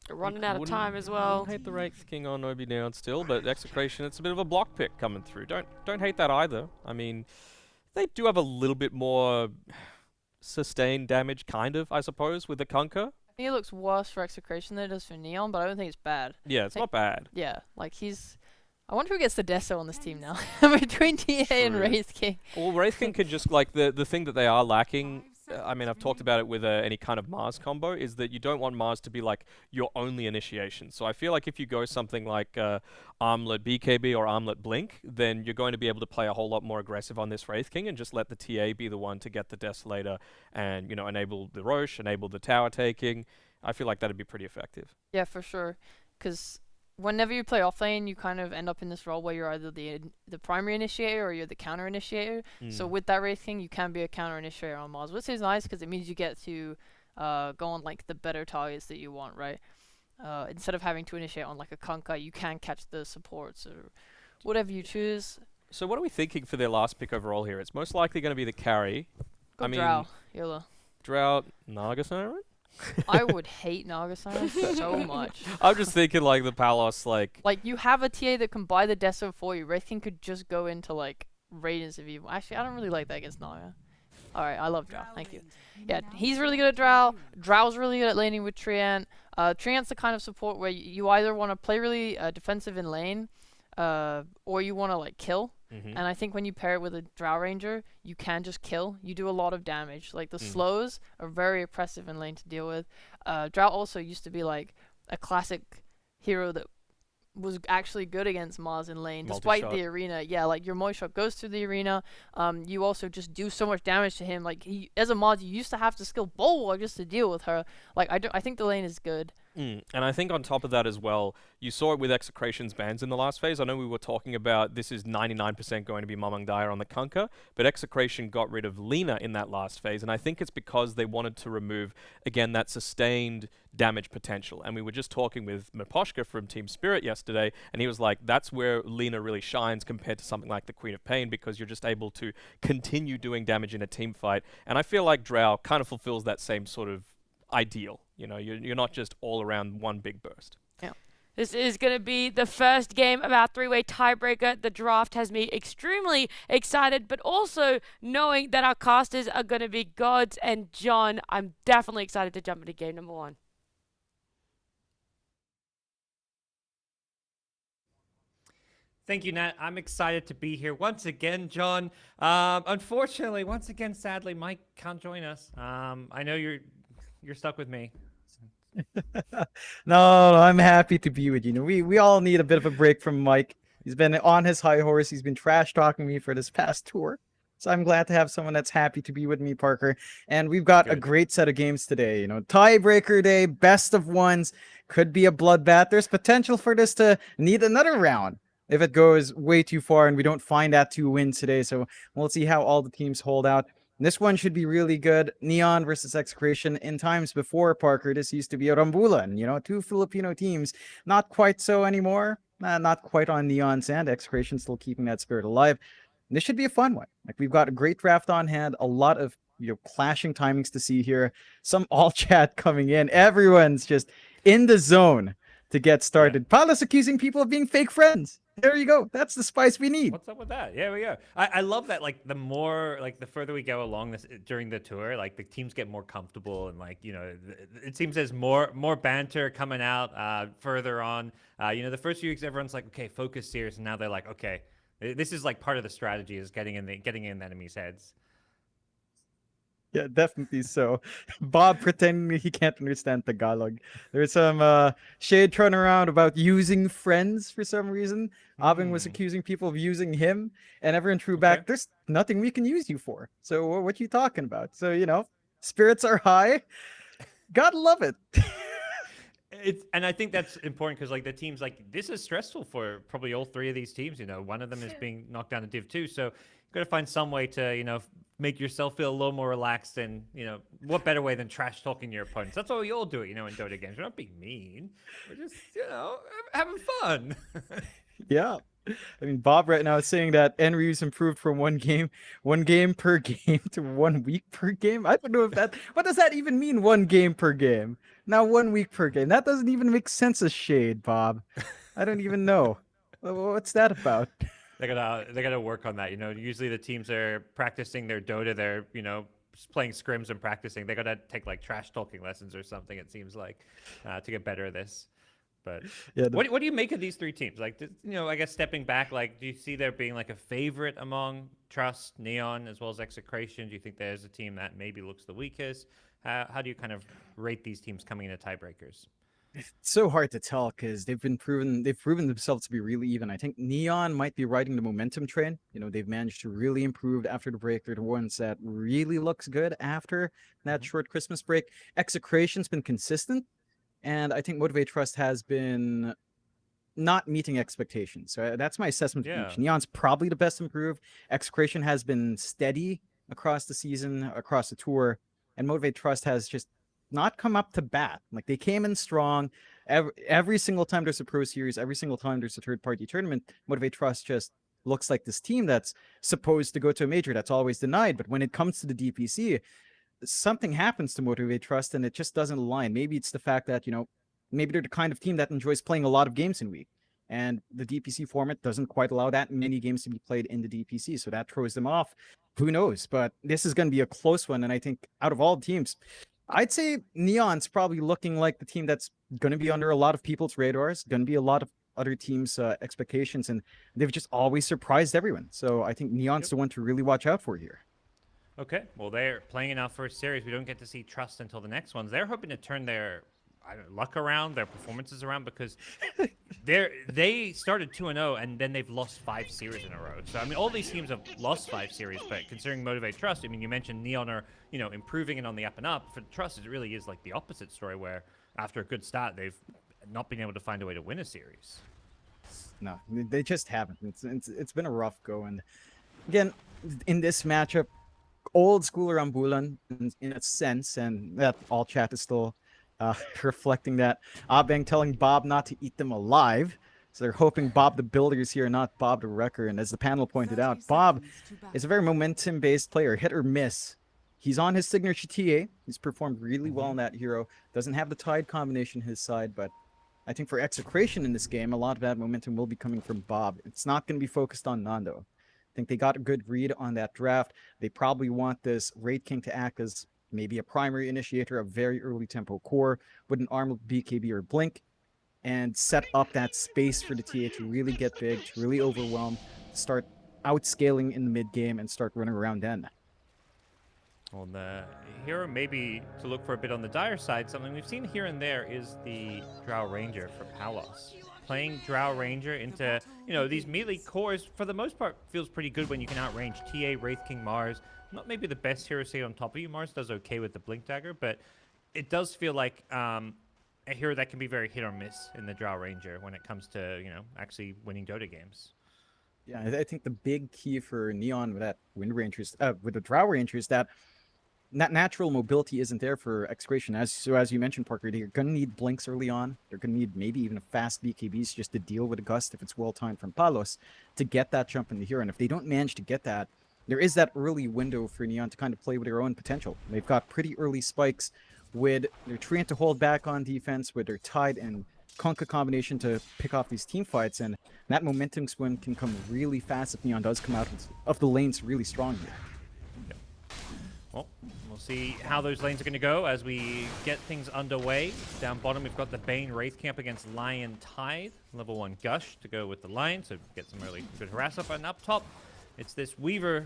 Running out of time as well. Hate the Wraith King on OB.Neon still, but Execration, it's a bit of a block pick coming through. Don't hate that either. I mean, they do have a little bit more sustained damage, kind of, I suppose, with the Kunkka. I think it looks worse for Execration than it does for Neon, but I don't think it's bad. Yeah, it's not bad. Yeah, like he's... I wonder who gets the Deso on this team now. Between TA and True. Wraith King. Well, Wraith King can just, like, the thing that they are lacking, I mean, I've talked about it with any kind of Mars combo, is that you don't want Mars to be, like, your only initiation. So I feel like if you go something like Armlet BKB or Armlet Blink, then you're going to be able to play a whole lot more aggressive on this Wraith King and just let the TA be the one to get the Desolator and, you know, enable the Roche, enable the tower taking. I feel like that'd be pretty effective. Yeah, for sure. Because whenever you play offlane, you kind of end up in this role where you're either the primary initiator or you're the counter initiator. So with that Wraith King, you can be a counter initiator on Mars, which is nice because it means you get to go on like the better targets that you want, right? Instead of having to initiate on like a Kunkka, you can catch the supports or whatever you choose. So what are we thinking for their last pick overall here? It's most likely going to be the carry. Go I mean, Drow, YOLO. Drought, Naga Siren? I would hate Naga Siren so much. I'm just thinking like the Palos, like you have a TA that can buy the Deso for you. Wraith King could just go into like Radiance of Evil. Actually, I don't really like that against Naga. Alright, I love Drow. Thank you. Yeah, he's really good at Drow. Drow's really good at laning with Treant. Treant's the kind of support where you either want to play really defensive in lane, or you want to like kill. And I think when you pair it with a Drow Ranger, you can just kill. You do a lot of damage. Like the slows are very oppressive in lane to deal with. Drow also used to be like a classic hero that was actually good against Mars in lane, despite the arena. Yeah, like your Moishot goes through the arena. You also just do so much damage to him. Like as a Mars, you used to have to skill Bulwark just to deal with her. Like I think the lane is good. And I think on top of that as well, you saw it with Execration's bans in the last phase. I know we were talking about this is 99% going to be Mamang Dyer on the Kunkka, but Execration got rid of Lina in that last phase, and I think it's because they wanted to remove, again, that sustained damage potential. And we were just talking with Miposhka from Team Spirit yesterday, and he was like, that's where Lina really shines compared to something like the Queen of Pain, because you're just able to continue doing damage in a team fight. And I feel like Drow kind of fulfills that same sort of ideal. You know, you're not just all around one big burst. Yeah. This is going to be the first game of our three-way tiebreaker. The draft has me extremely excited, but also knowing that our casters are going to be GoDz and John, I'm definitely excited to jump into game number one. Thank you, Nat. I'm excited to be here once again, John. Unfortunately, once again, sadly, Mike can't join us. I know you're stuck with me. No, I'm happy to be with you. We all need a bit of a break from Mike. He's been on his high horse. He's been trash talking me for this past tour. So I'm glad to have someone that's happy to be with me, Parker. And we've got a great set of games today. You know, tiebreaker day, best of ones, could be a bloodbath. There's potential for this to need another round if it goes way too far and we don't find that 2 wins today. So we'll see how all the teams hold out. This one should be really good. Neon versus Execration. In times before, Parker, this used to be a Rambulan, you know, 2 Filipino teams. Not quite so anymore. Not quite on Neon's end. Execration still keeping that spirit alive. This should be a fun one. Like, we've got a great draft on hand, a lot of, you know, clashing timings to see here. Some all chat coming in. Everyone's just in the zone to get started. Yeah. Palos accusing people of being fake friends. There you go. That's the spice we need. What's up with that? Yeah, we go. I love that. Like the further we go along this during the tour, like the teams get more comfortable and like, you know, it seems there's more banter coming out further on. You know, the first few weeks everyone's like, okay, focus serious, and now they're like, okay, this is like part of the strategy is getting in the enemy's heads. Yeah, definitely so. Bob pretending he can't understand Tagalog. There's some shade thrown around about using friends for some reason. Abing was accusing people of using him, and everyone threw back, there's nothing we can use you for. So what you talking about? So, you know, spirits are high. Gotta love it. And I think that's important because like the teams, like this is stressful for probably all 3 of these teams. You know, one of them is being knocked down to Div 2, so you've got to find some way to, you know, make yourself feel a little more relaxed. And, you know, what better way than trash talking your opponents? That's how we all do it, you know, in Dota games. We're not being mean. We're just, you know, having fun. Yeah. I mean, Bob right now is saying that Enryu's improved from one game per game to 1 week per game. I don't know if that. What does that even mean? 1 game per game. Now 1 week per game. That doesn't even make sense as shade, Bob. I don't even know. What's that about? They gotta work on that. Usually the teams are practicing their Dota. They're playing scrims and practicing. They gotta take like trash talking lessons or something. It seems like to get better at this. But Yeah, what do you make of these 3 teams? Like, I guess stepping back, like, do you see there being like a favorite among Trust, Neon, as well as Execration? Do you think there's a team that maybe looks the weakest? How do you kind of rate these teams coming into tiebreakers? It's so hard to tell because they've proven themselves to be really even. I think Neon might be riding the momentum train. They've managed to really improve after the break. They're the ones that really looks good after that short Christmas break. Execration's been consistent, and I think Motivate Trust has been not meeting expectations. So that's my assessment of each. Neon's probably the best improved. Execration has been steady across the season, across the tour, and Motivate Trust has just not come up to bat. Like, they came in strong every single time there's a pro series, every single time there's a third-party tournament. Motivate Trust just looks like this team that's supposed to go to a major that's always denied. But when it comes to the DPC, something happens to Motivate Trust and it just doesn't align. Maybe it's the fact that, maybe they're the kind of team that enjoys playing a lot of games in a week. And the DPC format doesn't quite allow that many games to be played in the DPC. So that throws them off. Who knows? But this is going to be a close one. And I think out of all teams, I'd say Neon's probably looking like the team that's going to be under a lot of people's radars, going to be a lot of other teams' expectations, and they've just always surprised everyone. So I think Neon's the one to really watch out for here. Okay, well, they're playing in our first series. We don't get to see Trust until the next ones. They're hoping to turn their luck around, their performances around, because they started 2-0 and then they've lost 5 series in a row. So I mean, all these teams have lost 5 series, but considering Motivate Trust, I mean, you mentioned Neon are improving and on the up and up. For Trust, it really is like the opposite story, where after a good start, they've not been able to find a way to win a series. No, they just haven't. It's been a rough go, and again, in this matchup, old school Rambulan in a sense, and that all chat is still reflecting that. Abeng telling Bob not to eat them alive. So they're hoping Bob the Builder is here, not Bob the Wrecker. And as the panel pointed out, Bob is a very momentum-based player, hit or miss. He's on his signature TA. He's performed really well in that hero. Doesn't have the Tide combination his side, but I think for Execration in this game, a lot of that momentum will be coming from Bob. It's not going to be focused on Nando. I think they got a good read on that draft. They probably want this Raid King to act as maybe a primary initiator, a very early tempo core with an armed BKB or Blink, and set up that space for the TA to really get big, to really overwhelm, start outscaling in the mid game, and start running around then. Well, the hero maybe to look for a bit on the dire side, something we've seen here and there is the Drow Ranger for Palos. Playing Drow Ranger into, these melee cores, for the most part, feels pretty good when you can outrange TA, Wraith King, Mars. Not maybe the best hero to see on top of you. Mars does okay with the Blink Dagger, but it does feel like a hero that can be very hit or miss in the Drow Ranger when it comes to, actually winning Dota games. Yeah, I think the big key for Neon with that with the Drow Ranger is that natural mobility isn't there for Execration. As you mentioned, Parker, they're going to need Blinks early on. They're going to need maybe even a fast BKBs just to deal with a Gust if it's well timed from Palos to get that jump in the hero. And if they don't manage to get that, there is that early window for Neon to kind of play with their own potential. They've got pretty early spikes with their Treant to hold back on defense, with their Tide and Kunkka combination to pick off these team fights, and that momentum swing can come really fast if Neon does come out of the lanes really strong here. Yep. Well, we'll see how those lanes are going to go as we get things underway. Down bottom, we've got the Bane Wraith Camp against Lion Tide. Level 1 Gush to go with the Lion, so get some really good harass up. And up top, it's this Weaver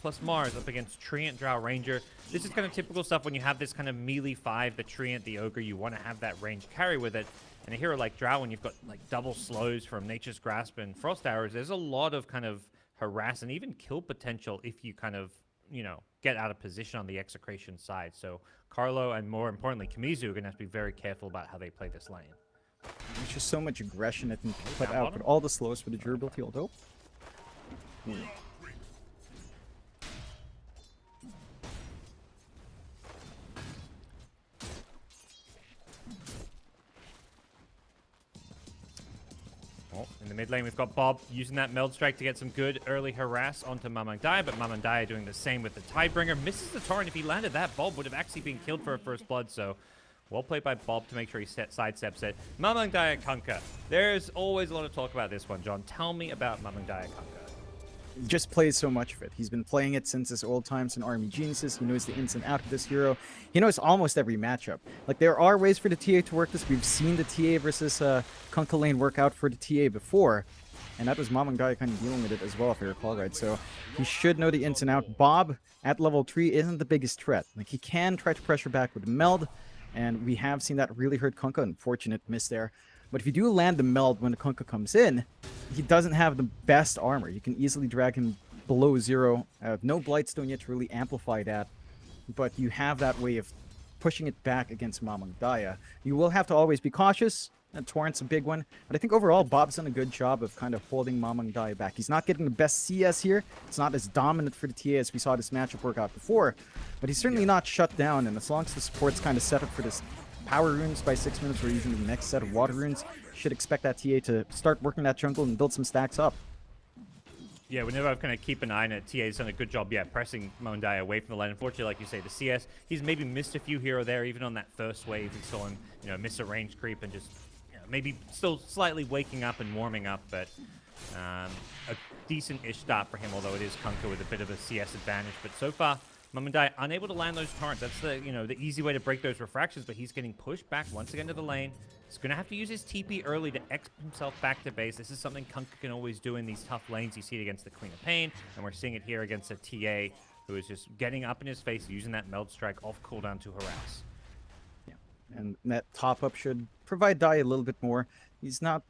plus Mars up against Treant, Drow Ranger. This is kind of typical stuff when you have this kind of melee 5, the Treant, the Ogre, you want to have that range carry with it. And a hero like Drow, when you've got like double slows from Nature's Grasp and Frost Arrows, there's a lot of kind of harass and even kill potential if you kind of, get out of position on the Execration side. So Carlo and more importantly, Kamizu are going to have to be very careful about how they play this lane. There's just so much aggression that can put out with all the slows for the durability, although. Well, Oh, in the mid lane, we've got Bob using that Meld Strike to get some good early harass onto Mamangdaya, but Mamangdaya doing the same with the Tidebringer. Misses the torrent. If he landed that, Bob would have actually been killed for a first blood, so well played by Bob to make sure he sidesteps it. Mamangdaya Kunkka. There's always a lot of talk about this one, John. Tell me about Mamangdaya Kunkka. He just plays so much of it. He's been playing it since his old times in Army Genesis. He knows the ins and outs of this hero. He knows almost every matchup. Like, there are ways for the TA to work this. We've seen the TA versus Kunkka lane work out for the TA before, and that was Mamangdaya kind of dealing with it as well, if I recall right. So he should know the ins and outs. Bob, at level 3, isn't the biggest threat. Like, he can try to pressure back with the Meld, and we have seen that really hurt Kunkka. Unfortunate miss there. But if you do land the Meld when the Kunkka comes in, he doesn't have the best armor. You can easily drag him below 0. No Blightstone yet to really amplify that. But you have that way of pushing it back against Mamangdaya. You will have to always be cautious. Torrent's a big one. But I think overall, Bob's done a good job of kind of holding Mamangdaya back. He's not getting the best CS here. It's not as dominant for the TA as we saw this matchup work out before. But he's certainly not shut down. And as long as the support's kind of set up for this power runes by 6 minutes, or even the next set of water runes, should expect that TA to start working that jungle and build some stacks up. Yeah, whenever I've kind of keep an eye on it, TA's done a good job, pressing Mamangdaya away from the lane. Unfortunately, like you say, the CS, he's maybe missed a few here or there, even on that first wave. We saw him, miss a range creep and just, maybe still slightly waking up and warming up, but a decent-ish start for him, although it is Kunkka with a bit of a CS advantage. But so far, Mamangdaya unable to land those torrents. That's the the easy way to break those refractions, but he's getting pushed back once again to the lane. He's going to have to use his TP early to exp himself back to base. This is something Kunkka can always do in these tough lanes. You see it against the Queen of Pain, and we're seeing it here against a TA who is just getting up in his face, using that Meld Strike off cooldown to harass. Yeah, and that top-up should provide Daya a little bit more. He's not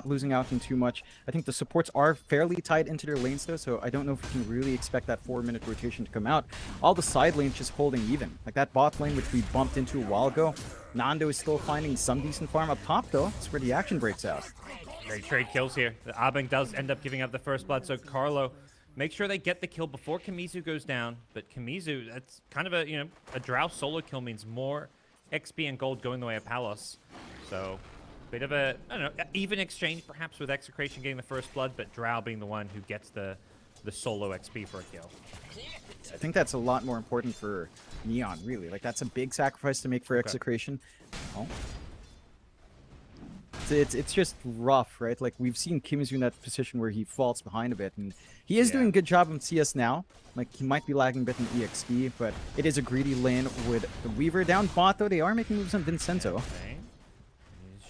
losing out in too much. I think the supports are fairly tied into their lanes though, so I don't know if we can really expect that 4-minute rotation to come out. All the side lanes just holding even. Like that bot lane, which we bumped into a while ago. Nando is still finding some decent farm up top though. That's where the action breaks out. Great trade kills here. The Abeng does end up giving up the first blood, so Carlo make sure they get the kill before Kamizu goes down. But Kamizu, that's kind of a Drow solo kill means more XP and gold going the way of Palos. So bit of a, I don't know, even exchange perhaps with Execration getting the first blood, but Drow being the one who gets the solo XP for a kill. I think that's a lot more important for Neon, really. Like, that's a big sacrifice to make for Execration. Oh. It's just rough, right? Like, we've seen Kimizu in that position where he falls behind a bit, and he is doing a good job on CS now. Like, he might be lagging a bit in EXP, but it is a greedy lane with the Weaver down bot, though. They are making moves on Vincenzo. Okay.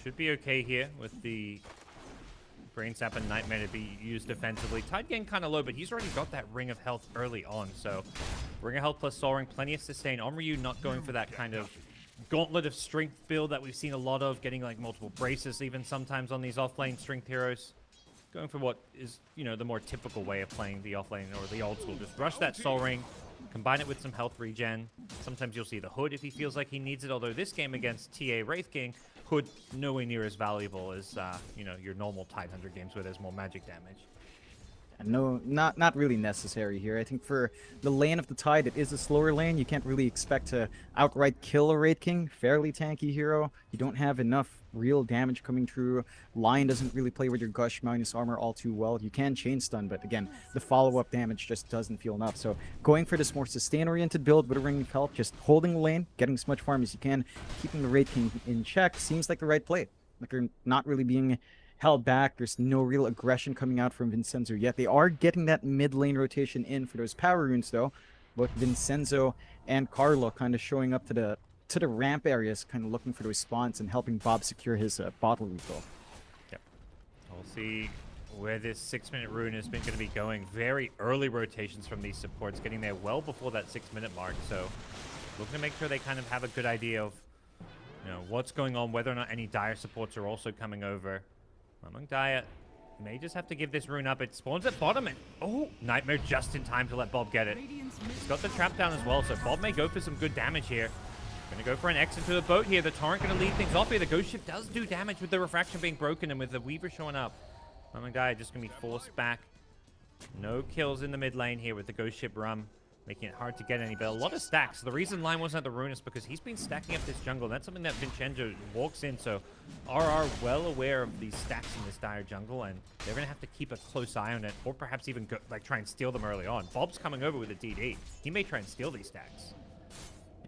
Should be okay here with the Brain Sap and Nightmare to be used defensively. Tide getting kind of low, but he's already got that Ring of Health early on. So Ring of Health plus Soul Ring, plenty of sustain. On Ryu not going for that kind of Gauntlet of Strength build that we've seen a lot of, getting like multiple braces even sometimes on these offlane Strength heroes. Going for what is, the more typical way of playing the offlane or the old school. Just rush that Soul Ring, combine it with some health regen. Sometimes you'll see the Hood if he feels like he needs it, although this game against TA Wraith King, Hood nowhere near as valuable as your normal Tide Hunter games where there's more magic damage. No, not really necessary here. I think for the lane of the Tide, it is a slower lane. You can't really expect to outright kill a Wraith King. Fairly tanky hero. You don't have enough real damage coming through. Lion doesn't really play with your Gush minus armor all too well. You can chain stun, but again, the follow-up damage just doesn't feel enough. So going for this more sustain-oriented build with a Ring of Health, just holding the lane, getting as much farm as you can, keeping the Wraith King in check seems like the right play. Like, they're not really being held back. There's no real aggression coming out from Vincenzo yet. They are getting that mid lane rotation in for those power runes though. Both Vincenzo and Carlo kind of showing up to the ramp areas, kind of looking for those spawns and helping Bob secure his bottle refill. Yep. We'll see where this 6-minute rune has been going to be going. Very early rotations from these supports, getting there well before that 6-minute mark. So looking to make sure they kind of have a good idea of what's going on, whether or not any dire supports are also coming over. Mamangdaya may just have to give this rune up. It spawns at bottom, and Nightmare just in time to let Bob get it. He's got the trap down as well, so Bob may go for some good damage here. Gonna go for an X into the boat here. The Torrent gonna lead things off here. The Ghost Ship does do damage with the refraction being broken, and with the Weaver showing up, Mamangdaya just gonna be forced back. No kills in the mid lane here with the Ghost Ship rum. making it hard to get any, but a lot of stacks. The reason Line wasn't at the Ruin is because he's been stacking up this jungle. That's something that Vincenzo walks in, so RR well aware of these stacks in this dire jungle, and they're going to have to keep a close eye on it, or perhaps even go, like try and steal them early on. Bob's coming over with a DD. He may try and steal these stacks.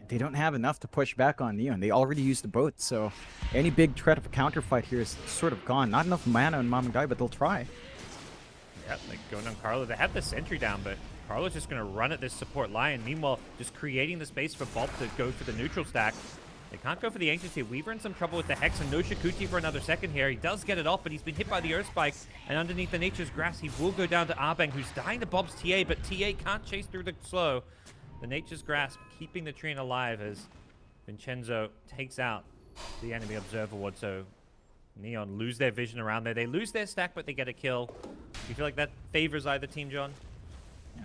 They don't have enough to push back on Neon. They already used the boat, so any big threat of a counterfight here is sort of gone. Not enough mana on Mom and Guy, but they'll try. Yeah, like going on Carlo. They have the sentry down, but Carlo's just going to run at this support Lion. Meanwhile, just creating the space for Bob to go for the neutral stack. They can't go for the Ancient here. Weaver in some trouble with the Hex, and no Shakuchi for another second here. He does get it off, but he's been hit by the Earth Spike, and underneath the Nature's Grass, he will go down to Arbeng, who's dying to Bob's TA, but TA can't chase through the slow. The Nature's Grasp keeping the Treant alive as Vincenzo takes out the enemy Observer Ward, so Neon lose their vision around there. They lose their stack, but they get a kill. Do you feel like that favors either team, John?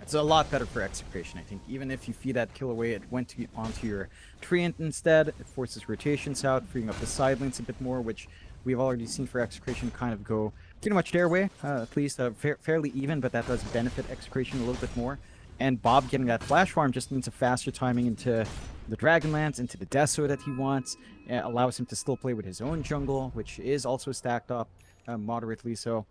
It's a lot better for Execration, I think. Even if you feed that kill away, it went onto your Treant instead. It forces rotations out, freeing up the side lanes a bit more, which we've already seen for Execration kind of go pretty much their way, at least fairly even, but that does benefit Execration a little bit more. And Bob getting that flash farm just means a faster timing into the Dragonlance, into the Deso that he wants. It allows him to still play with his own jungle, which is also stacked up moderately. So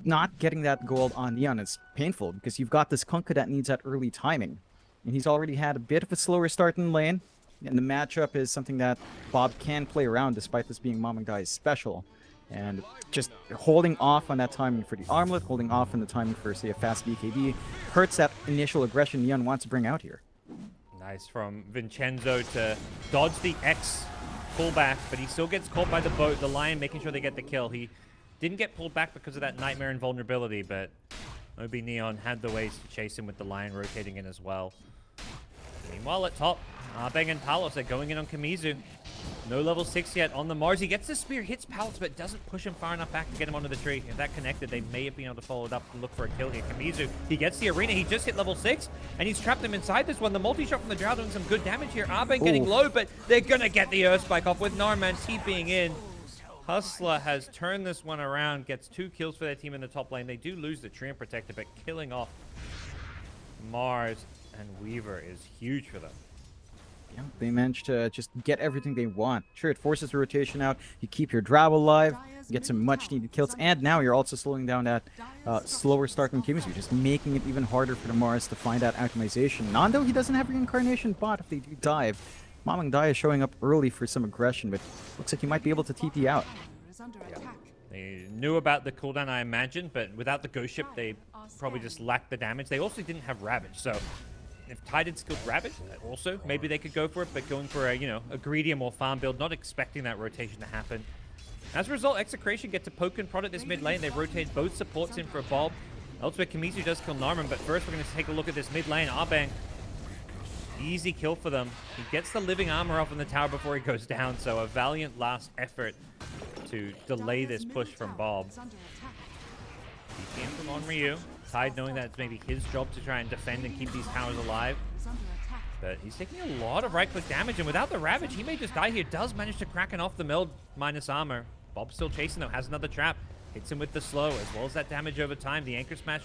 not getting that gold on Neon is painful because you've got this Kunkka that needs that early timing. And he's already had a bit of a slower start in lane. And the matchup is something that Bob can play around despite this being Mom and Guy's special. And just holding off on that timing for the armlet, holding off on the timing for, say, a fast BKB, hurts that initial aggression Neon wants to bring out here. Nice from Vincenzo to dodge the X pullback, but he still gets caught by the boat. The Lion making sure they get the kill. He didn't get pulled back because of that Nightmare and Vulnerability, but OB.Neon had the ways to chase him with the Lion rotating in as well. Meanwhile, at top, Arbeng and Palos are going in on Kamizu. No level 6 yet on the Mars. He gets the spear, hits Palos, but doesn't push him far enough back to get him onto the tree. If that connected, they may have been able to follow it up and look for a kill here. Kamizu, he gets the arena. He just hit level 6, and he's trapped him inside this one. The multi-shot from the Drow doing some good damage here. Arbeng getting low, but they're going to get the Earth Spike off with Narman TPing in. Hustler has turned this one around, gets 2 kills for their team in the top lane. They do lose the Treant Protector, but killing off Mars and Weaver is huge for them. Yeah, they managed to just get everything they want. Sure, it forces the rotation out. You keep your Drow alive, get some much-needed kills, and now you're also slowing down that slower start in Kamizu, just making it even harder for the Mars to find that optimization. Nando, he doesn't have Reincarnation bot if they do dive. Mamang Dai is showing up early for some aggression, but looks like he might be able to TP out. Yeah. They knew about the cooldown, I imagine, but without the Ghost Ship, they probably just lacked the damage. They also didn't have Ravage, so if Tide had skilled Ravage, also, maybe they could go for it, but going for a, a greedy and more farm build, not expecting that rotation to happen. As a result, Execration get to poke and prod at this mid lane. They've rotated both supports in for a Bob. Elsewhere, Kamizu does kill Narman, but first we're going to take a look at this mid lane. Arbeng, easy kill for them. He gets the living armor off in the tower before he goes down, so a valiant last effort to delay this push from Bob. DPM from Onryu. Tide knowing that it's maybe his job to try and defend and keep these towers alive. But he's taking a lot of right-click damage, and without the Ravage, he may just die here. Does manage to crack off the meld minus armor. Bob's still chasing though, has another trap. Hits him with the slow, as well as that damage over time. The Anchor Smash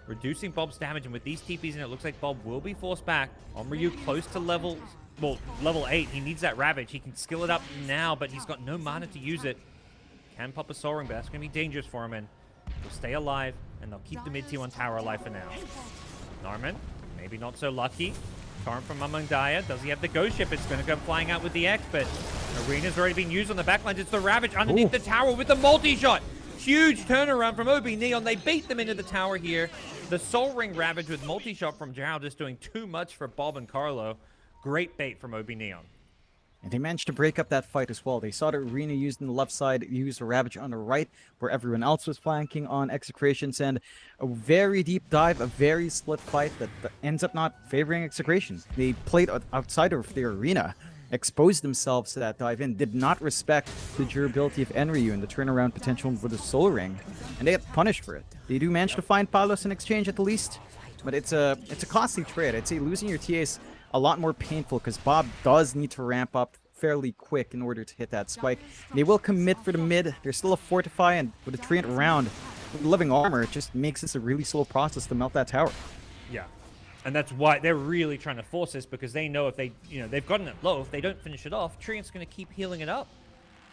reducing Bob's damage, and with these TPs in it, looks like Bob will be forced back. Onryu close to level 8. He needs that Ravage. He can skill it up now, but he's got no mana to use it. Can pop a Soul Ring, but that's going to be dangerous for him, and he'll stay alive, and they'll keep the mid-T1 tower alive for now. Narman, maybe not so lucky. Torrent from Among Daya. Does he have the Ghost Ship? It's going to come flying out with the X, but Arena's already been used on the backlines. It's the Ravage underneath the tower with the multi-shot. Huge turnaround from OB.Neon. They bait them into the tower here. The Soul Ring Ravage with multi-shot from Drow just doing too much for Bob and Carlo. Great bait from OB.Neon. And they managed to break up that fight as well. They saw the Arena used on the left side, used a Ravage on the right, where everyone else was flanking on Execrations, and a very deep dive, a very split fight that ends up not favoring Execrations. They played outside of their Arena, exposed themselves to that dive in, did not respect the durability of Enryu and the turnaround potential with the Soul Ring, and they get punished for it. They do manage to find Palos in exchange at the least, but it's a costly trade. I'd say losing your TAs a lot more painful because Bob does need to ramp up fairly quick in order to hit that spike. They will commit for the mid. There's still a Fortify, and with a Treant around with living armor, it just makes this a really slow process to melt that tower. Yeah. And that's why they're really trying to force this, because they know if they, they've gotten it low, if they don't finish it off, Treant's going to keep healing it up.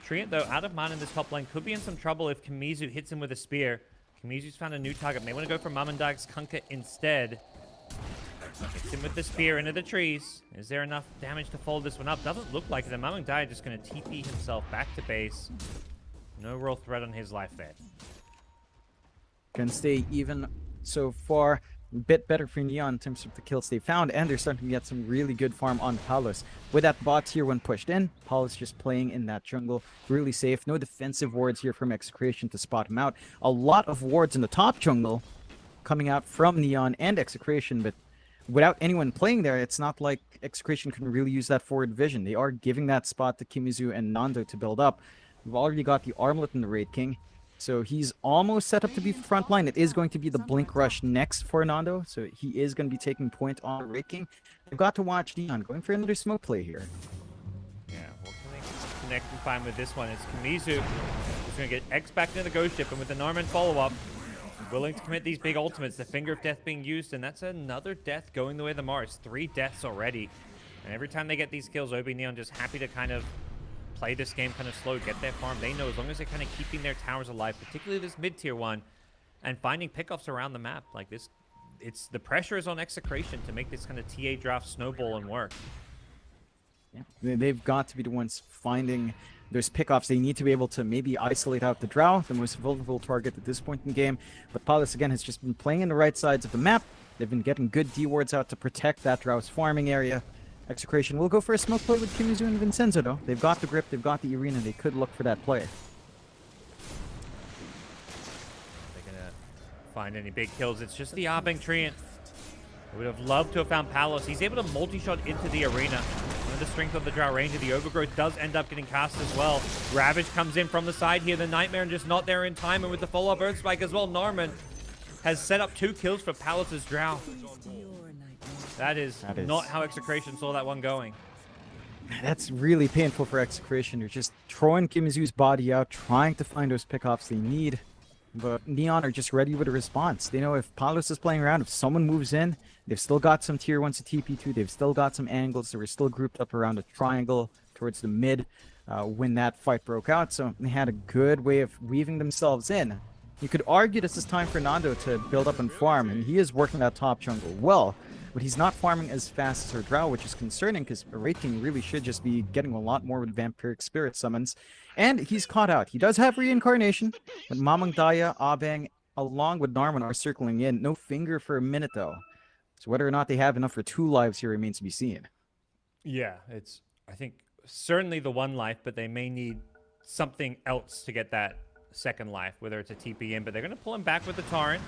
Treant, though, out of mana in this top lane, could be in some trouble if Kamizu hits him with a spear. Kamizu's found a new target. May want to go for Mamandai's Kunkka instead. Hits him with the spear into the trees. Is there enough damage to follow this one up? Doesn't look like it. And Mamandai just going to TP himself back to base. No real threat on his life there. Can stay even so far. A bit better for Neon in terms of the kills they found, and they're starting to get some really good farm on Palos. With that bot tier 1 pushed in, Palos just playing in that jungle, really safe. No defensive wards here from Execration to spot him out. A lot of wards in the top jungle coming out from Neon and Execration, but without anyone playing there, it's not like Execration can really use that forward vision. They are giving that spot to Kimizu and Nando to build up. We've already got the Armlet in the Raid King, so he's almost set up to be front line. It is going to be the Blink Rush next for Nando, so he is going to be taking point on Raid King. They've got to watch Neon going for another smoke play here. Yeah, what can they connect and find with this one? It's Kamizu who's going to get X back into the Ghost Ship, and with the Norman follow-up, willing to commit these big ultimates. The Finger of Death being used, and that's another death going the way of the Mars. 3 deaths already. And every time they get these kills, OB.Neon just happy to kind of play this game kind of slow, get their farm. They know as long as they're kind of keeping their towers alive, particularly this mid-tier one, and finding pickoffs around the map like this, the pressure is on Execration to make this kind of TA draft snowball and work. Yeah. They've got to be the ones finding those pickoffs. They need to be able to maybe isolate out the Drow, the most vulnerable target at this point in the game. But Palos, again, has just been playing in the right sides of the map. They've been getting good D-wards out to protect that Drow's farming area. Execration will go for a smoke play with Kimizu and Vincenzo, though. They've got the grip, they've got the arena, they could look for that play. They're going to find any big kills. It's just the Arbeng Treant. I would have loved to have found Palos. He's able to multi-shot into the arena. One of the strength of the Drow Ranger. The Overgrowth does end up getting cast as well. Ravage comes in from the side here. The Nightmare just not there in time. And with the follow-up Earth Spike as well, Norman has set up 2 kills for Palos' Drow. That is not how Execration saw that one going. That's really painful for Execration. They're just throwing Kimizu's body out, trying to find those pickoffs they need. But Neon are just ready with a response. They know if Palos is playing around, if someone moves in, they've still got some tier 1s to TP to, they've still got some angles. They were still grouped up around a triangle towards the mid when that fight broke out. So they had a good way of weaving themselves in. You could argue this is time for Nando to build up and farm, and he is working that top jungle well. But he's not farming as fast as her Drow, which is concerning because Raid King really should just be getting a lot more with Vampiric Spirit summons. And he's caught out. He does have Reincarnation, but Mamang Daya, Abeng, along with Narman are circling in. No Finger for a minute, though. So whether or not they have enough for 2 lives here remains to be seen. Yeah, it's, I think, certainly the 1 life, but they may need something else to get that 2nd life, whether it's a TP in. But they're going to pull him back with the Torrent.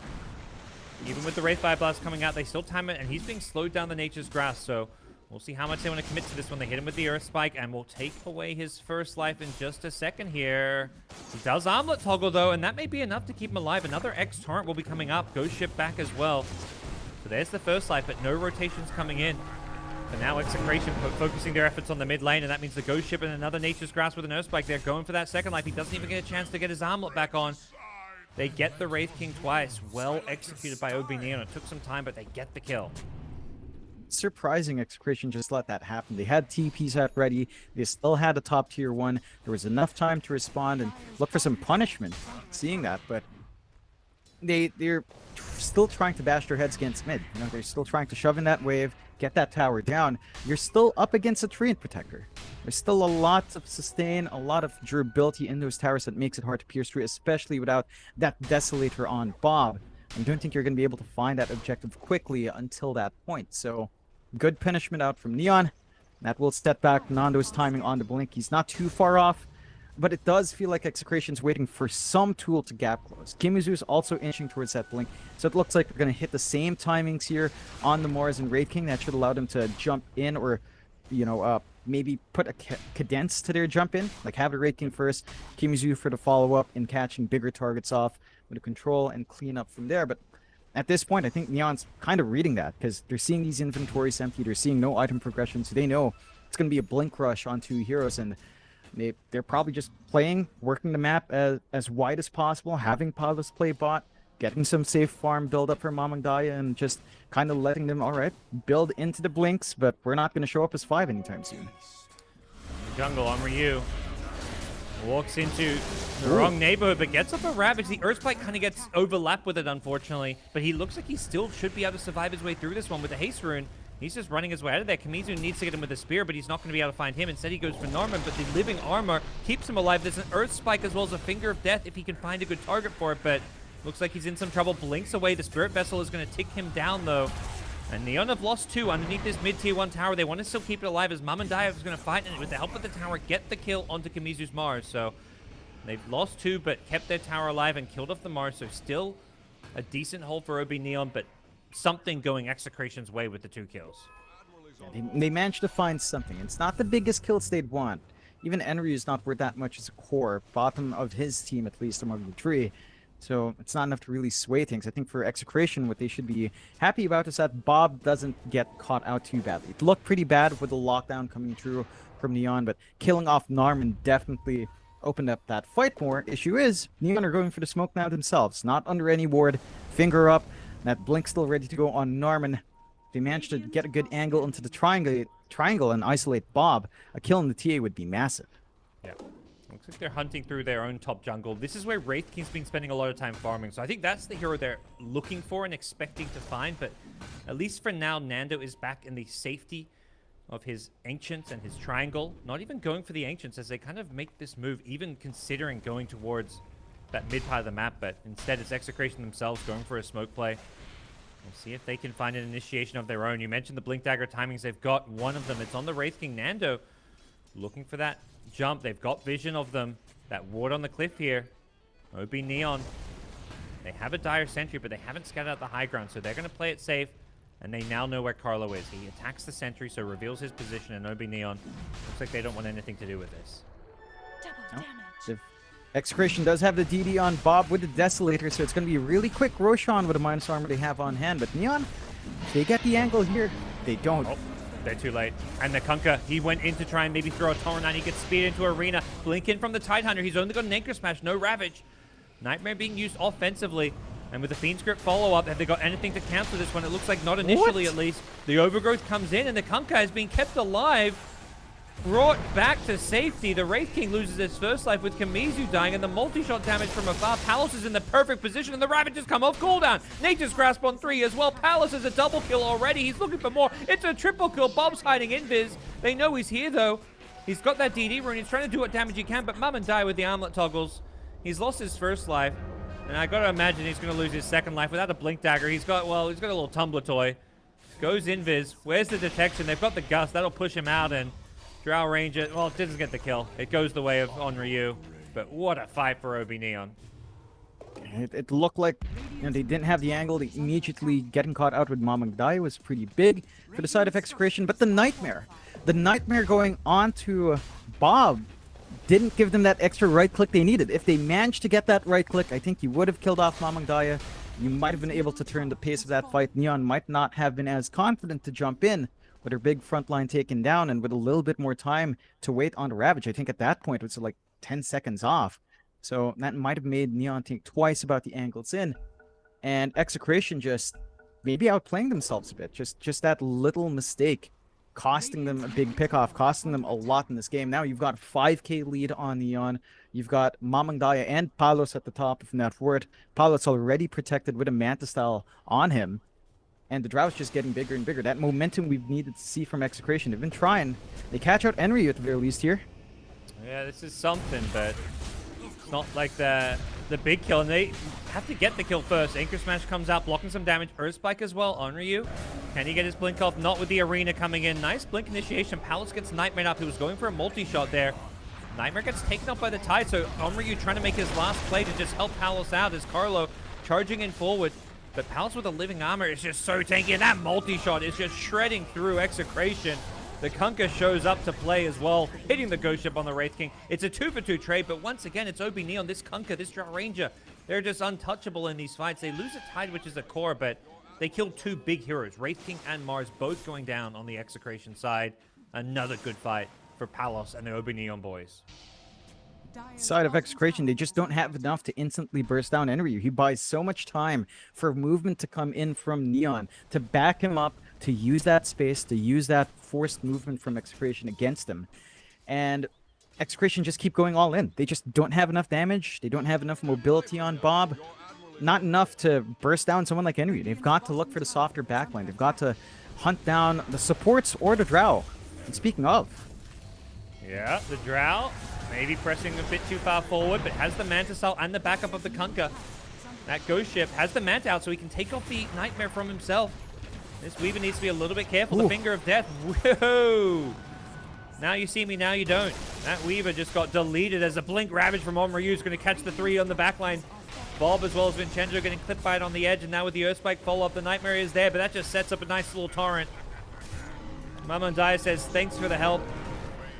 Even with the Wraith Fire Blast coming out, they still time it, and he's being slowed down the Nature's Grasp, so we'll see how much they want to commit to this one. They hit him with the Earth Spike, and we'll take away his 1st life in just a second here. He does Armlet Toggle, though, and that may be enough to keep him alive. Another X-Torrent will be coming up. Ghost Ship back as well. So there's the 1st life, but no rotations coming in. But now Execration focusing their efforts on the mid lane, and that means the Ghost Ship and another Nature's Grasp with an Earth Spike. They're going for that 2nd life. He doesn't even get a chance to get his Armlet back on. They get the Wraith King twice. Well executed by OB.Neon. It took some time, but they get the kill. Surprising Execration just let that happen. They had TPs out ready. They still had a top tier 1. There was enough time to respond and look for some punishment seeing that, but they're still trying to bash their heads against mid. You know, they're still trying to shove in that wave, get that tower down. You're still up against a Treant Protector. There's still a lot of sustain, a lot of durability in those towers that makes it hard to pierce through, especially without that Desolator on Bob. I don't think you're going to be able to find that objective quickly until that point. So, good punishment out from Neon. That will set back Nando's timing on the blink. He's not too far off, but it does feel like Execration's waiting for some tool to gap close. Kimizu's also inching towards that blink, so it looks like they're going to hit the same timings here on the Mars and Raid King. That should allow them to jump in or, you know, maybe put a cadence to their jump in, like have the Raid King first, Kimizu for the follow-up and catching bigger targets off with a control and clean up from there. But at this point, I think Neon's kind of reading that because they're seeing these inventories empty, they're seeing no item progression, so they know it's going to be a blink rush on 2 heroes, and they're probably just playing, working the map as wide as possible, having Palos play bot, getting some safe farm build up for Mamangdaya and just kind of letting them, all right, build into the blinks, but we're not going to show up as 5 anytime soon. Jungle on Ryu. Walks into the wrong neighborhood, but gets up a Ravage. The Earthspike kind of gets overlapped with it, unfortunately. But he looks like he still should be able to survive his way through this one with the Haste Rune. He's just running his way out of there. Kamizu needs to get him with a spear, but he's not going to be able to find him. Instead, he goes for Norman, but the living armor keeps him alive. There's an Earthspike as well as a Finger of Death if he can find a good target for it, but looks like he's in some trouble. Blinks away. The Spirit Vessel is going to tick him down, though. And Neon have lost 2 underneath this mid-tier 1 tower. They want to still keep it alive as Mamangdaya is going to fight, and with the help of the tower, get the kill onto Kamizu's Mars. So they've lost 2, but kept their tower alive and killed off the Mars. So still a decent hold for OB.Neon, but something going Execration's way with the 2 kills. Yeah, they managed to find something. It's not the biggest kills they'd want. Even Enryu is not worth that much as a core, bottom of his team at least among the 3. So it's not enough to really sway things. I think for Execration, what they should be happy about is that Bob doesn't get caught out too badly. It looked pretty bad with the lockdown coming through from Neon, but killing off Narman definitely opened up that fight more. Issue is, Neon are going for the smoke now themselves. Not under any ward. Finger up. That blink still ready to go on Narman. They managed to get a good angle into the triangle and isolate Bob. A kill in the TA would be massive. Yeah. Looks like they're hunting through their own top jungle. This is where Wraith King's been spending a lot of time farming. So I think that's the hero they're looking for and expecting to find. But at least for now, Nando is back in the safety of his Ancients and his triangle. Not even going for the Ancients as they kind of make this move, even considering going towards that mid part of the map. But instead, it's Execration themselves going for a smoke play. We'll see if they can find an initiation of their own. You mentioned the Blink Dagger timings. They've got one of them. It's on the Wraith King. Nando looking for that jump. They've got vision of them. That ward on the cliff here. OB.Neon. They have a dire sentry, but they haven't scouted out the high ground, so they're going to play it safe. And they now know where Carlo is. He attacks the sentry, so reveals his position, and OB.Neon looks like they don't want anything to do with this. Double damage. Execration does have the DD on Bob with the Desolator, so it's going to be a really quick Roshan with the minus armor they have on hand. But Neon, they get the angle here. They don't. Oh, they're too late. And the Kunkka, he went in to try and maybe throw a Torrent 9. He gets speared into Arena. Blink in from the Tidehunter. He's only got an Anchor Smash, no Ravage. Nightmare being used offensively. And with the Fiend Script follow-up, have they got anything to cancel this one? It looks like not initially, at least. The Overgrowth comes in, and the Kunkka is being kept alive. Brought back to safety. The Wraith King loses his first life with Kamizu dying, and the multi-shot damage from afar. Palos is in the perfect position, and the Ravages come off cooldown. Nature's Grasp on 3 as well. Palos is a double kill already. He's looking for more. It's a triple kill. Bob's hiding invis. They know he's here, though. He's got that DD rune. He's trying to do what damage he can, but Mamangdaya with the armlet toggles. He's lost his first life, and I gotta imagine he's gonna lose his second life without a Blink Dagger. He's got, well, he's got a little tumbler toy. Goes invis. Where's the detection? They've got the Gust. That'll push him out, and Drow Ranger, well, it doesn't get the kill. It goes the way of on Ryu. But what a fight for OB.Neon. It looked like they didn't have the angle. Immediately getting caught out with Mamangdaya was pretty big for the side of Execration. But the Nightmare going on to Bob didn't give them that extra right click they needed. If they managed to get that right click, I think you would have killed off Mamangdaya. You might have been able to turn the pace of that fight. Neon might not have been as confident to jump in with her big front line taken down, and with a little bit more time to wait on the Ravage. I think at that point it was like 10 seconds off. So that might have made Neon think twice about the angles in. And Execration just maybe outplaying themselves a bit. Just that little mistake costing them a big pickoff, costing them a lot in this game. Now you've got 5k lead on Neon. You've got Mamangdaya and Palos at the top of that ward. Palos already protected with a Manta Style on him. And the Drow's just getting bigger and bigger. That momentum we've needed to see from Execration. They've been trying. They catch out Enryu at the very least here. Yeah, this is something, but it's not like the big kill. And they have to get the kill first. Anchor Smash comes out, blocking some damage. Earthspike as well on Ryu. Can he get his blink off? Not with the Arena coming in. Nice blink initiation. Palos gets Nightmare up. He was going for a multi-shot there. Nightmare gets taken up by the Tide, so Onryu trying to make his last play to just help Palos out as Carlo charging in forward. But Palos with a living armor is just so tanky, and that multi-shot is just shredding through Execration. The Kunkka shows up to play as well, hitting the Ghost Ship on the Wraith King. It's a 2-for-2 trade, but once again, it's OB.Neon, this Kunkka, this Drow Ranger. They're just untouchable in these fights. They lose a Tide, which is a core, but they killed 2 big heroes, Wraith King and Mars, both going down on the Execration side. Another good fight for Palos and the OB.Neon boys. side of Execration, they just don't have enough to instantly burst down Enryu. He buys so much time for movement to come in from Neon, to back him up, to use that space, to use that forced movement from Execration against him. And Execration just keep going all in. They just don't have enough damage. They don't have enough mobility on Bob. Not enough to burst down someone like Enryu. They've got to look for the softer backline. They've got to hunt down the supports or the Drow. And speaking of... Yeah, the Drow maybe pressing a bit too far forward, but has the Manta Cell and the backup of the Kunkka. That Ghost Ship has the Manta out so he can take off the Nightmare from himself. This Weaver needs to be a little bit careful. Ooh. The Finger of Death. Whoa! Now you see me, now you don't. That Weaver just got deleted as a Blink Ravage from Omryu is going to catch the 3 on the backline. Bob as well as Vincenzo getting clipped by it on the edge, and now with the Earthspike follow-up, the Nightmare is there, but that just sets up a nice little torrent. Mamandaya says, thanks for the help.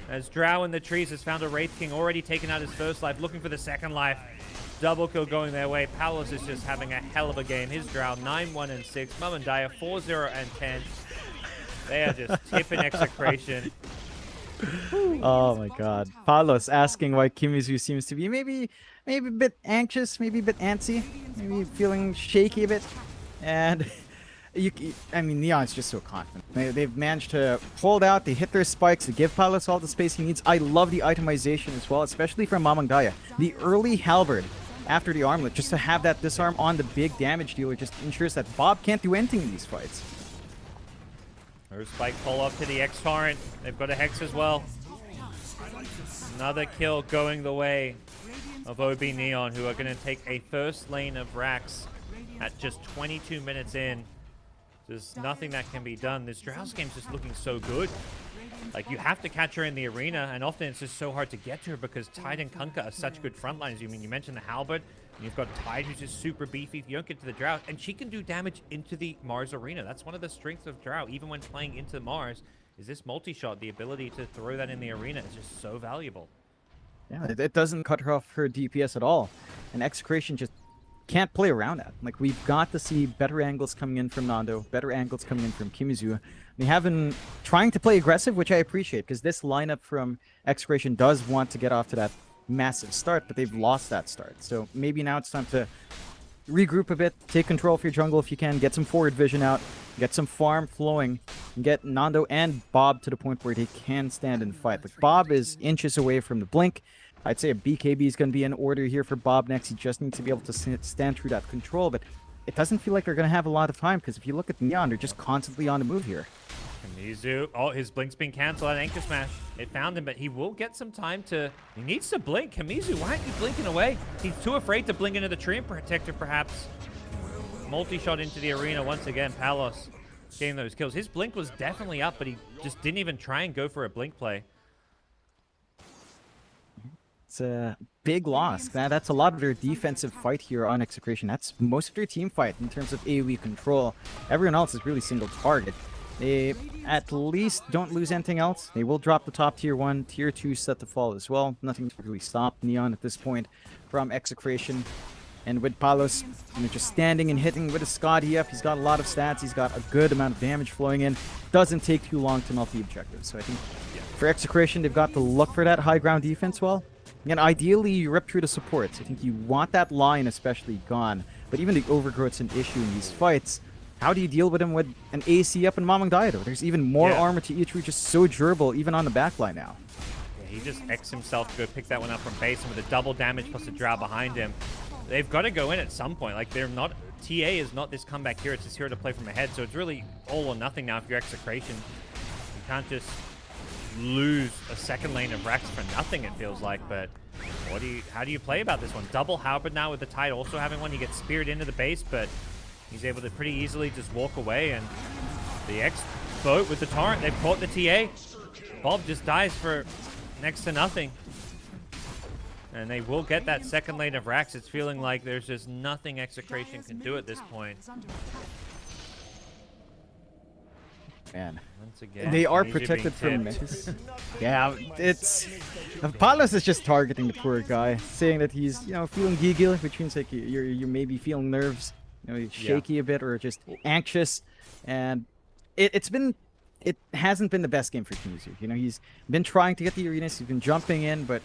As Drow in the trees has found a Wraith King, already taken out his first life, looking for the second life. Double kill going their way. Palos is just having a hell of a game. His Drow 9-1-6. Mamandaya 4-0-10. They are just tipping Execration. Oh my god. Palos asking why Kimizu seems to be maybe a bit anxious, maybe a bit antsy, maybe feeling shaky a bit. And I mean, Neon's just so confident. They've managed to hold out, they hit their spikes to give Palos all the space he needs. I love the itemization as well, especially from Mamandaya. The early halberd after the armlet, just to have that disarm on the big damage dealer, just ensures that Bob can't do anything in these fights. Her spike pull up to the X-Torrent. They've got a Hex as well. Another kill going the way of OB.Neon, who are going to take a first lane of Rax at just 22 minutes in. There's nothing that can be done. This Drow's game's just looking so good. Like, you have to catch her in the arena, and often it's just so hard to get to her because Tide and Kunkka are such good front lines. You mentioned the Halberd, and you've got Tide, who's just super beefy if you don't get to the Drow, and she can do damage into the Mars arena. That's one of the strengths of Drow, even when playing into Mars, is this multi-shot. The ability to throw that in the arena is just so valuable. Yeah, it doesn't cut her off her DPS at all. And Execration just can't play around that. Like, we've got to see better angles coming in from Nando, better angles coming in from Kimizu. They have been trying to play aggressive, which I appreciate, because this lineup from Execration does want to get off to that massive start, but they've lost that start. So maybe now it's time to regroup a bit, take control of your jungle if you can, get some forward vision out, get some farm flowing, and get Nando and Bob to the point where they can stand and fight. Like, Bob is inches away from the blink. I'd say a BKB is going to be in order here for Bob next. He just needs to be able to stand through that control, but it doesn't feel like they're going to have a lot of time, because if you look at Neon, they're just constantly on the move here. Kimizu, oh, his blink's being cancelled at Anchor Smash. It found him, but he will get some time to... He needs to blink. Kimizu, why aren't you blinking away? He's too afraid to blink into the Treant Protector, perhaps. Multi-shot into the arena once again. Palos getting those kills. His blink was definitely up, but he just didn't even try and go for a blink play. It's a big loss. That's a lot of their defensive fight here on Execration. That's most of their team fight in terms of AoE control. Everyone else is really single target. They at least don't lose anything else. They will drop the top tier 1, tier 2 set to fall as well. Nothing to really stop Neon at this point from Execration. And with Palos, just standing and hitting with a Scott EF, he's got a lot of stats. He's got a good amount of damage flowing in. Doesn't take too long to melt the objective. So I think for Execration, they've got to look for that high ground defense well. And ideally, you rip through the supports. I think you want that line especially gone. But even the Overgrowth's an issue in these fights. How do you deal with him with an AC up in Mamandaya, though? There's even more armor to each, which is so durable, even on the backline now. Yeah, he just X himself to go pick that one up from base, and with a double damage plus a Drow behind him. They've got to go in at some point. Like, they're not... TA is not this comeback hero. It's this hero to play from ahead. So it's really all or nothing now if you're Execration. You can't just lose a second lane of Rax for nothing, it feels like. But how do you play about this one? Double Halberd now with the Tide also having one. He gets speared into the base, but he's able to pretty easily just walk away. And the X-Boat with the Torrent, they've caught the TA. Bob just dies for next to nothing. And they will get that second lane of Rax. It's feeling like there's just nothing Execration can do at this point. Man, once again, they are protected from miss. Yeah, it's... Palos is just targeting the poor guy, saying that he's, feeling giggle, which means like you're maybe feeling nerves, shaky a bit or just anxious. And it hasn't been the best game for Kimizu. He's been trying to get the arenas, he's been jumping in, but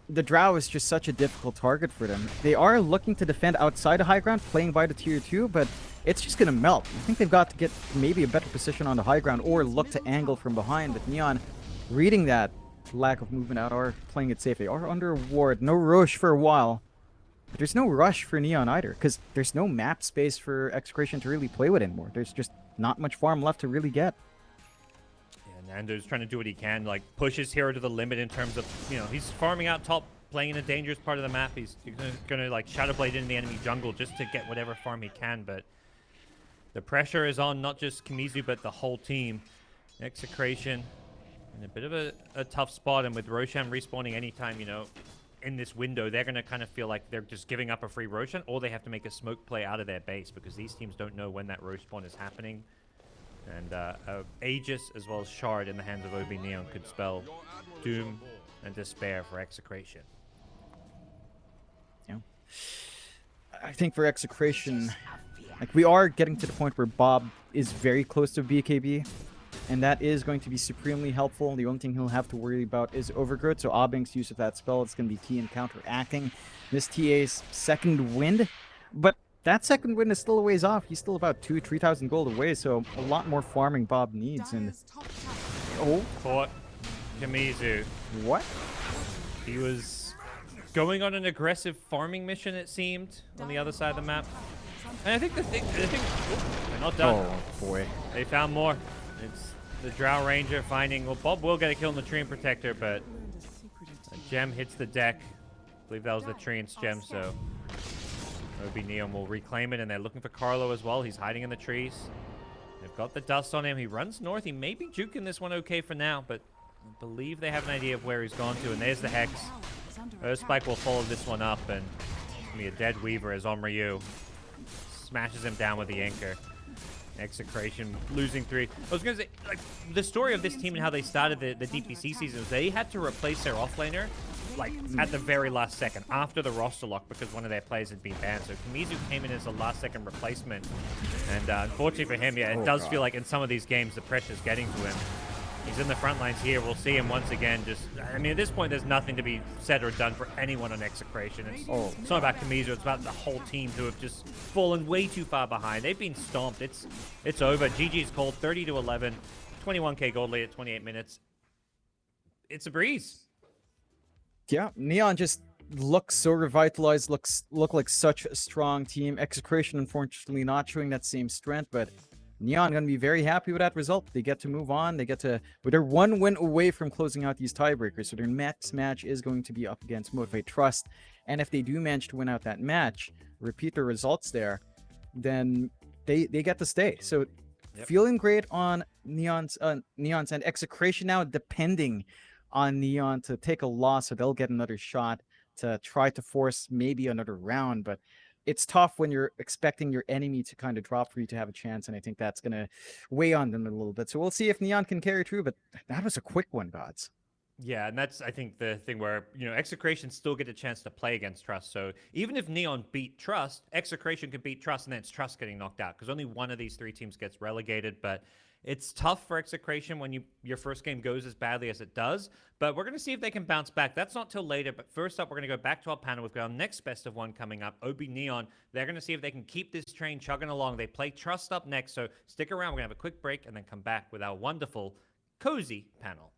the Drow is just such a difficult target for them. They are looking to defend outside the high ground, playing by the tier 2, but it's just going to melt. I think they've got to get maybe a better position on the high ground or look to angle from behind. But Neon, reading that lack of movement out, are playing it safe. They are under a ward. No Roche for a while. But there's no rush for Neon either, because there's no map space for Execration to really play with anymore. There's just not much farm left to really get. Nando's trying to do what he can, like pushes Hero to the limit in terms of, he's farming out top, playing in a dangerous part of the map. He's gonna like Shadow Blade into the enemy jungle just to get whatever farm he can, but the pressure is on not just Kamizu but the whole team. Execration in a bit of a tough spot, and with Roshan respawning anytime, in this window, they're gonna kind of feel like they're just giving up a free Roshan, or they have to make a smoke play out of their base, because these teams don't know when that respawn is happening. And Aegis as well as Shard in the hands of OB.Neon could spell doom and despair for Execration. Yeah. I think for Execration, like, we are getting to the point where Bob is very close to BKB, and that is going to be supremely helpful. The only thing he'll have to worry about is Overgrowth, so Abink's use of that spell is going to be key in counteracting this TA's second wind. But that second win is still a ways off. He's still about 2,000-3,000 gold away, so a lot more farming Bob needs. And Caught Kamizu. What? He was going on an aggressive farming mission, it seemed, on the other side of the map. And I think they're not done. Oh boy, they found more. It's the Drow Ranger finding. Well, Bob will get a kill on the Treant Protector, but a gem hits the deck. I believe that was the Treant's gem, so OB.Neon will reclaim it, and they're looking for Carlo as well. He's hiding in the trees. They've got the dust on him. He runs north. He may be juking this one okay for now, but I believe they have an idea of where he's gone to, and there's the Hex. Earthspike will follow this one up, and it's going to be a dead Weaver as Omryu smashes him down with the Anchor. Execration losing 3. I was going to say, like, the story of this team and how they started the DPC season was they had to replace their offlaner like at the very last second after the roster lock because one of their players had been banned. So Kamizu came in as a last second replacement, and unfortunately for him, yeah, it does feel like in some of these games the pressure's getting to him. He's in the front lines here. We'll see him once again. I mean, at this point, there's nothing to be said or done for anyone on Execration. It's not about Kamizu. It's about the whole team who have just fallen way too far behind. They've been stomped. It's over. GG's called 30-11, 21k gold lead at 28 minutes. It's a breeze. Yeah, Neon just looks so revitalized. Look like such a strong team. Execration, unfortunately, not showing that same strength, but Neon going to be very happy with that result. They get to move on. They get to, but they're one win away from closing out these tiebreakers. So their next match is going to be up against Motivate Trust. And if they do manage to win out that match, repeat their results there, then they get to stay. So feeling great on Neon's end. Execration now depending on Neon to take a loss, so they'll get another shot to try to force maybe another round. But it's tough when you're expecting your enemy to kind of drop for you to have a chance, and I think that's going to weigh on them a little bit. So we'll see if Neon can carry through, but that was a quick one, GoDz. Yeah, and that's, I think, the thing where, Execration still get a chance to play against Trust. So even if Neon beat Trust, Execration could beat Trust, and then it's Trust getting knocked out, because only one of these three teams gets relegated. But it's tough for Execration when your first game goes as badly as it does, but we're going to see if they can bounce back. That's not till later, but first up, we're going to go back to our panel. We've got our next best of one coming up, OB.Neon. They're going to see if they can keep this train chugging along. They play Trust up next, so stick around. We're going to have a quick break and then come back with our wonderful, cozy panel.